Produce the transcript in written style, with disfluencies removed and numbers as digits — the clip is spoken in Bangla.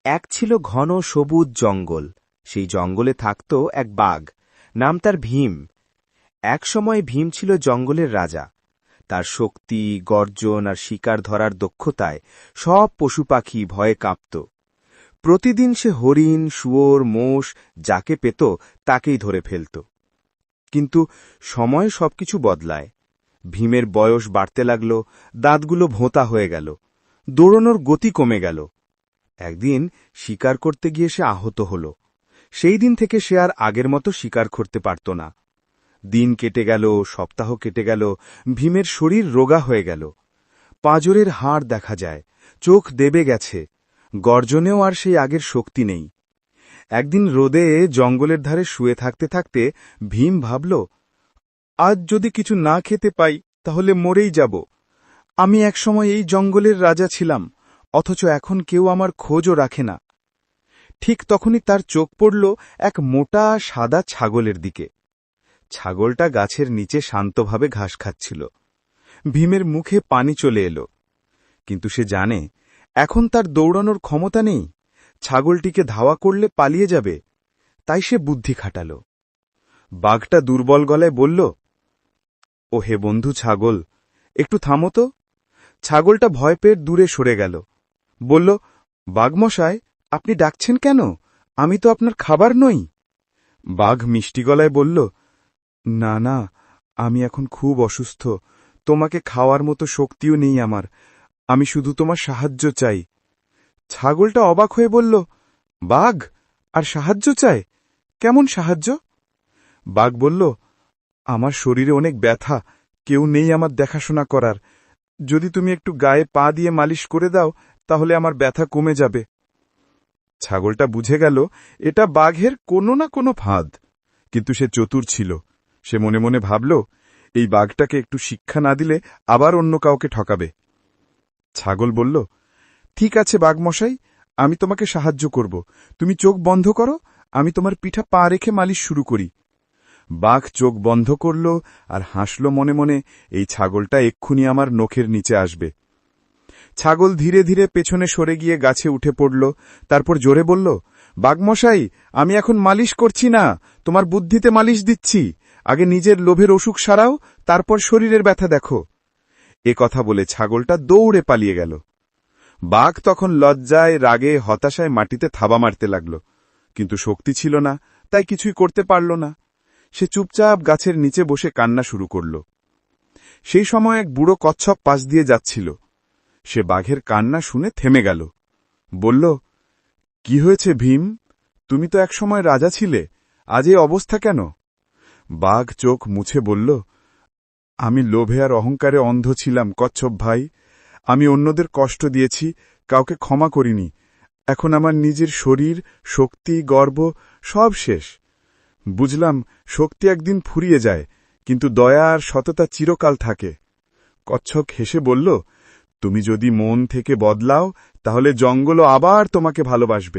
এক ছিল ঘন সবুজ জঙ্গল। সেই জঙ্গলে থাকত এক বাঘ, নাম তার ভীম। এক সময় ভীম ছিল জঙ্গলের রাজা। তার শক্তি, গর্জন আর শিকার ধরার দক্ষতায় সব পশু পাখি ভয়ে কাঁপত। প্রতিদিন সে হরিণ, শুয়োর, মোষ যাকে পেত তাকেই ধরে ফেলত। কিন্তু সময়ে সবকিছু বদলায়। ভীমের বয়স বাড়তে লাগল, দাঁতগুলো ভোঁতা হয়ে গেল, দৌড়ানোর গতি কমে গেল। একদিন শিকার করতে গিয়ে সে আহত হল। সেই দিন থেকে সে আর আগের মতো শিকার করতে পারত না। দিন কেটে গেল, সপ্তাহ কেটে গেল, ভীমের শরীর রোগা হয়ে গেল। পাঁজরের হাড় দেখা যায়, চোখ দেবে গেছে, গর্জনেও আর সেই আগের শক্তি নেই। একদিন রোদে জঙ্গলের ধারে শুয়ে থাকতে থাকতে ভীম ভাবল, আজ যদি কিছু না খেতে পাই তাহলে মরেই যাব। আমি একসময় এই জঙ্গলের রাজা ছিলাম, অথচ এখন কেউ আমার খোঁজও রাখে না। ঠিক তখনই তার চোখ পড়ল এক মোটা সাদা ছাগলের দিকে। ছাগলটা গাছের নিচে শান্তভাবে ঘাস খাচ্ছিল। ভীমের মুখে পানি চলে এলো, কিন্তু সে জানে এখন তার দৌড়ানোর ক্ষমতা নেই। ছাগলটিকে ধাওয়া করলে পালিয়ে যাবে, তাই সে বুদ্ধি খাটাল। বাঘটা দুর্বল গলায় বলল, ও হে বন্ধু ছাগল, একটু থামো তো। ছাগলটা ভয় পেয়ে দূরে সরে গেল। বলল, বাঘমশাই, আপনি ডাকছেন কেন? আমি তো আপনার খাবার নই। বাঘ মিষ্টি গলায় বলল, না না, আমি এখন খুব অসুস্থ, তোমাকে খাওয়ার মতো শক্তিও নেই আমার, আমি শুধু তোমার সাহায্য চাই। ছাগলটা অবাক হয়ে বলল, বাঘ, আর সাহায্য চায়? কেমন সাহায্য? বাঘ বলল, আমার শরীরে অনেক ব্যথা, কেউ নেই আমার দেখাশোনা করার। যদি তুমি একটু গায়ে পা দিয়ে মালিশ করে দাও তাহলে আমার ব্যথা কমে যাবে। ছাগলটা বুঝে গেল এটা বাঘের কোনো না কোনো ফাঁদ, কিন্তু সে চতুর ছিল। সে মনে মনে ভাবল, এই বাঘটাকে একটু শিক্ষা না দিলে আবার অন্য কাউকে ঠকাবে। ছাগল বলল, ঠিক আছে বাঘমশাই, আমি তোমাকে সাহায্য করব। তুমি চোখ বন্ধ করো, আমি তোমার পিঠা পা রেখে মালিশ শুরু করি। বাঘ চোখ বন্ধ করল আর হাসল মনে মনে, এই ছাগলটা এক্ষুনি আমার নখের নিচে আসবে। ছাগল ধীরে ধীরে পেছনে সরে গিয়ে গাছে উঠে পড়ল। তারপর জোরে বলল, বাঘমশাই, আমি এখন মালিশ করছি না, তোমার বুদ্ধিতে মালিশ দিচ্ছি। আগে নিজের লোভের অসুখ সারাও, তারপর শরীরের ব্যথা দেখো। এ কথা বলে ছাগলটা দৌড়ে পালিয়ে গেল। বাঘ তখন লজ্জায়, রাগে, হতাশায় মাটিতে থাবা মারতে লাগল, কিন্তু শক্তি ছিল না, তাই কিছুই করতে পারল না। সে চুপচাপ গাছের নিচে বসে কান্না শুরু করল। সেই সময় এক বুড়ো কচ্ছপ পাশ দিয়ে যাচ্ছিল। সে বাঘের কান্না শুনে থেমে গেল। বলল, কি হয়েছে ভীম? তুমি তো একসময় রাজা ছিলে, আজ এই অবস্থা কেন? বাঘ চোখ মুছে বলল, আমি লোভে আর অহংকারে অন্ধ ছিলাম কচ্ছপ ভাই। আমি অন্যদের কষ্ট দিয়েছি, কাউকে ক্ষমা করিনি। এখন আমার নিজের শরীর, শক্তি, গর্ব সব শেষ। বুঝলাম শক্তি একদিন ফুরিয়ে যায়, কিন্তু দয়া আর সততা চিরকাল থাকে। কচ্ছপ হেসে বলল, তুমি যদি মন থেকে বদলাও তাহলে জঙ্গলও আবার তোমাকে ভালোবাসবে।